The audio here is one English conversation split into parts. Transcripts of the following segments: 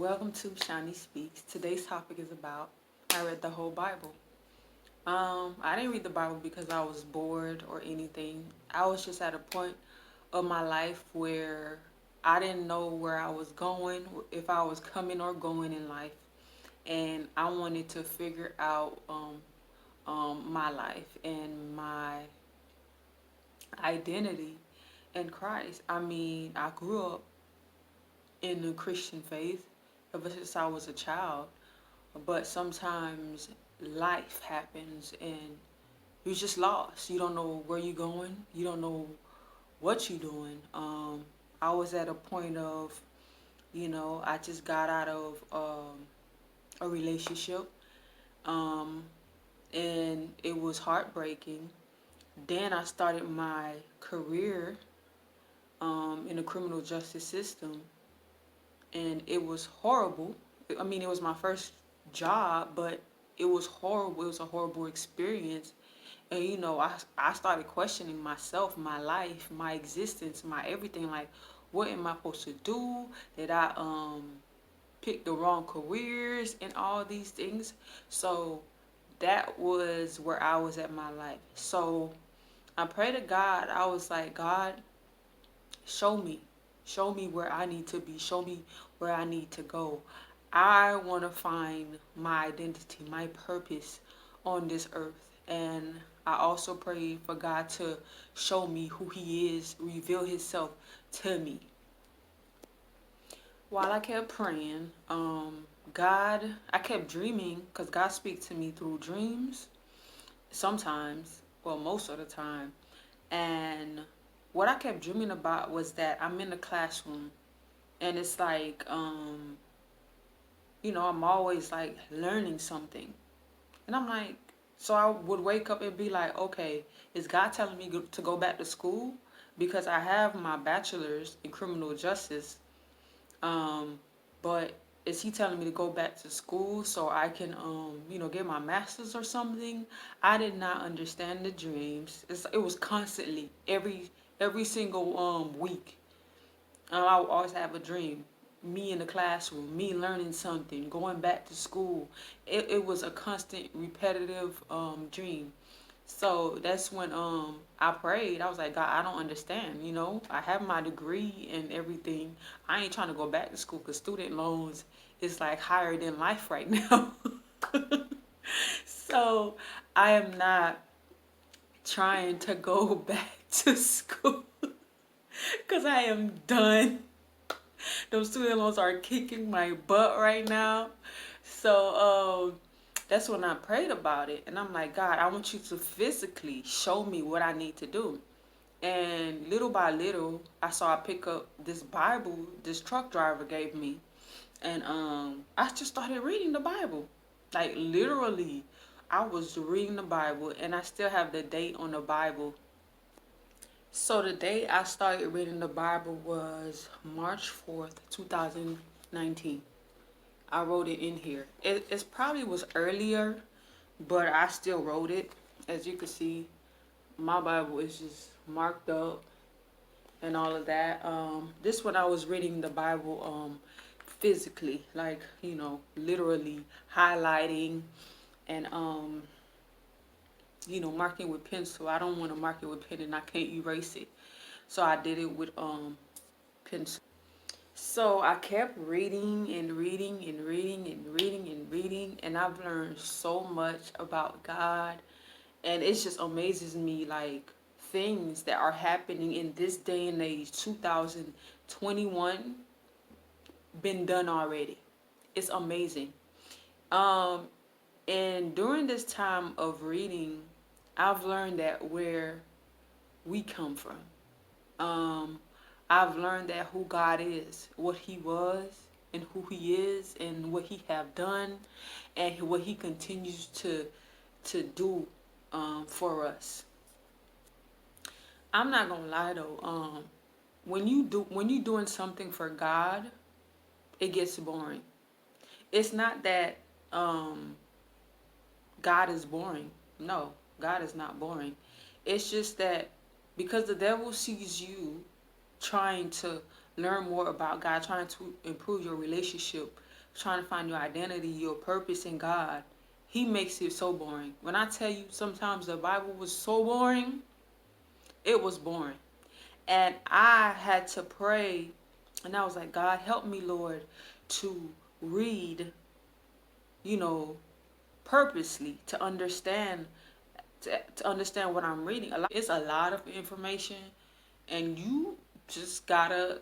welcome to Shani Speaks. Today's topic is about I read the whole Bible. I didn't read the Bible because I was bored or anything. I was just at a point of my life where I didn't know where I was going, if I was coming or going in life, and I wanted to figure out my life and my identity in Christ. I mean, I grew up in the Christian faith ever since I was a child. But sometimes life happens and you're just lost. You don't know where you're going. You don't know what you're doing. I was at a point of, I just got out of a relationship, um, and it was heartbreaking. Then I started my career in the criminal justice system, and it was horrible. I mean, it was my first job, but it was horrible. It was a horrible experience. And I started questioning myself, my life, my existence, my everything. Like, what am I supposed to do? Did I pick the wrong careers and all these things? So that was where I was at my life. So I prayed to God. I was like, God, show me. Show me where I need to be. Show me where I need to go. I want to find my identity, my purpose on this earth. And I also pray for God to show me who He is, reveal Himself to me. While I kept praying, I kept dreaming, because God speaks to me through dreams sometimes, well, most of the time. And what I kept dreaming about was that I'm in the classroom, and it's like, I'm always like learning something. And I'm like, so I would wake up and be like, okay, is God telling me to go back to school? Because I have my bachelor's in criminal justice. But is He telling me to go back to school so I can, get my master's or something? I did not understand the dreams. It was constantly every single week. I would always have a dream. Me in the classroom, me learning something, going back to school. It was a constant, repetitive dream. So that's when I prayed. I was like, God, I don't understand. I have my degree and everything. I ain't trying to go back to school because student loans is like higher than life right now. So I am not trying to go back to school because I am done. Those student loans are kicking my butt right now. So that's when I prayed about it. And I'm like, God, I want you to physically show me what I need to do. And little by little, I pick up this Bible this truck driver gave me. And I just started reading the Bible. Like, literally, I was reading the Bible, and I still have the date on the Bible. So the day I started reading the Bible was March 4th, 2019. I wrote it in here. It probably was earlier, but I still wrote it. As you can see, my Bible is just marked up and all of that. This one I was reading the Bible physically, like, literally highlighting and marking with pencil. I don't want to mark it with pen and I can't erase it. So I did it with pencil. So I kept reading and reading and reading and reading and reading, and I've learned so much about God, and it just amazes me, like, things that are happening in this day and age, 2021, been done already. It's amazing. Um, and during this time of reading, I've learned that where we come from. Um, I've learned that who God is, what He was, and who He is, and what He have done, and what He continues to do for us. I'm not gonna lie though. When you doing something for God, it gets boring. It's not that God is boring. No, God is not boring. It's just that because the devil sees you trying to learn more about God, trying to improve your relationship trying to find your identity, your purpose in God, He makes it so boring. When I tell you sometimes the Bible was so boring, it was boring. And I had to pray, and I was like, God, help me, Lord, to read, you know, purposely, to understand what I'm reading. It's a lot of information, and you just gotta,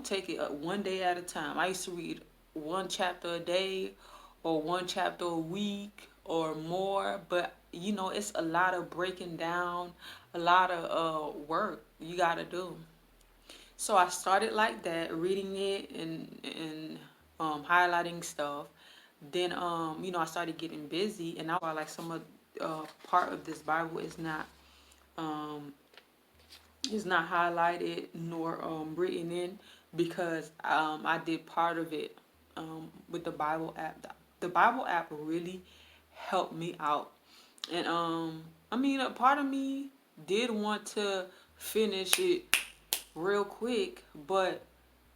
take it one day at a time. I used to read one chapter a day, or one chapter a week, or more. But it's a lot of breaking down, a lot of work you gotta do. So I started like that, reading it and highlighting stuff. Then I started getting busy, and I like some of part of this Bible um is not highlighted nor written in, because I did part of it with the Bible app. The Bible app really helped me out, and I mean, a part of me did want to finish it real quick, but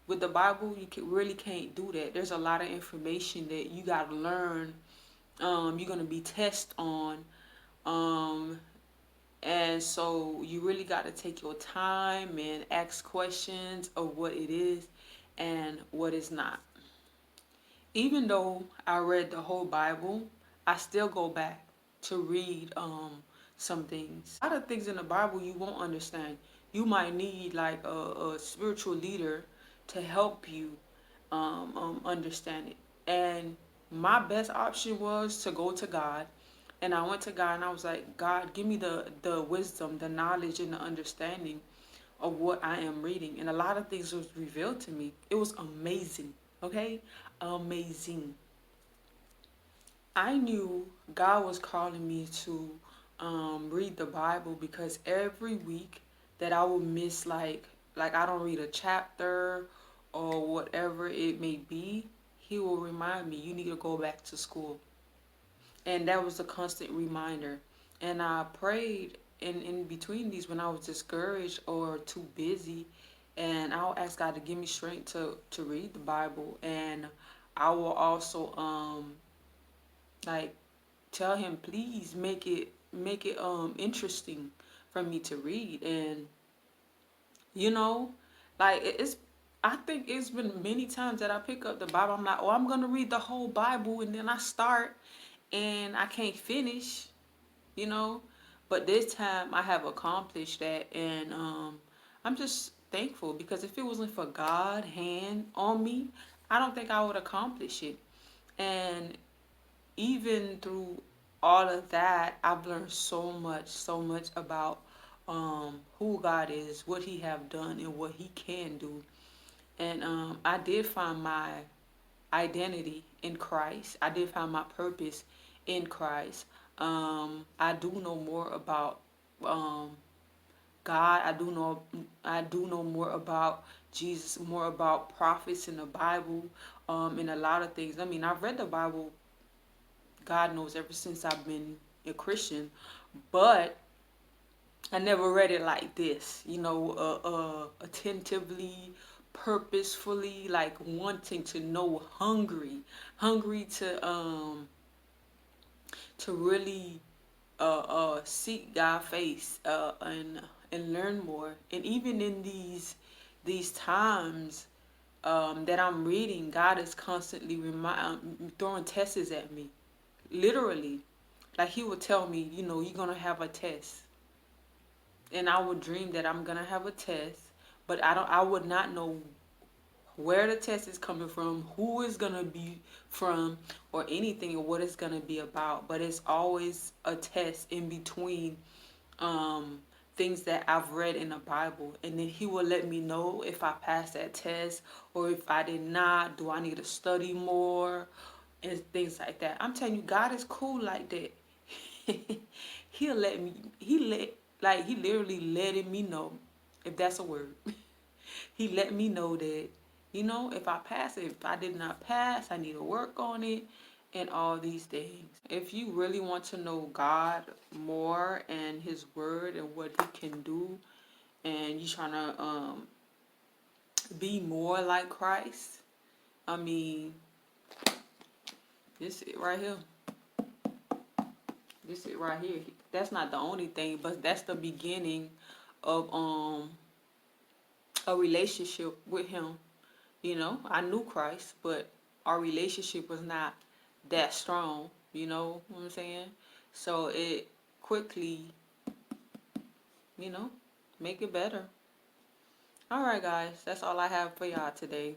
with the Bible, really can't do that. There's a lot of information that you got to learn. You're gonna be tested on, um, and so you really got to take your time and ask questions of what it is and what is not. Even though I read the whole Bible, I still go back to read some things. A lot of things in the Bible you won't understand. You might need like a spiritual leader to help you understand it. And my best option was to go to God. And I went to God and I was like, God, give me the wisdom, the knowledge, and the understanding of what I am reading. And a lot of things was revealed to me. It was amazing. Okay? Amazing. I knew God was calling me to read the Bible, because every week that I would miss, like I don't read a chapter or whatever it may be, He will remind me, you need to go back to school. And that was a constant reminder. And I prayed in between these when I was discouraged or too busy, and I'll ask God to give me strength to read the Bible. And I will also like tell Him, please make it interesting for me to read. And you know like it's I think it's been many times that I pick up the Bible, I'm like, oh, I'm gonna read the whole Bible, and then I start and I can't finish, you know. But this time I have accomplished that, and I'm just thankful, because if it wasn't for God's hand on me, I don't think I would accomplish it. And even through all of that, I've learned so much about who God is, what He have done, and what He can do. And I did find my identity in Christ. I did find my purpose in Christ. I do know more about um, God. I do know more about Jesus, more about prophets in the Bible, and a lot of things. I mean, I've read the Bible, God knows, ever since I've been a Christian, but I never read it like this, attentively, purposefully, like wanting to know, hungry to really seek God's face, and learn more. And even in these times that I'm reading, God is constantly throwing tests at me, literally. Like He would tell me, you're gonna have a test, and I would dream that I'm gonna have a test, but I would not know where the test is coming from, who it's gonna be from, or anything, or what it's gonna be about. But it's always a test in between um, things that I've read in the Bible, and then He will let me know if I passed that test, or if I did not. Do I need to study more, and things like that. I'm telling you, God is cool like that. He'll let me. He literally letting me know, if that's a word. He let me know that, if I pass it, if I did not pass, I need to work on it, and all these things. If you really want to know God more and His word and what He can do, and you trying to be more like Christ, I mean, This it right here. This it right here. That's not the only thing, but that's the beginning of a relationship with him. You know, I knew Christ, but our relationship was not that strong. You know what I'm saying? So it quickly, you know, make it better. All right, guys, that's all I have for y'all today.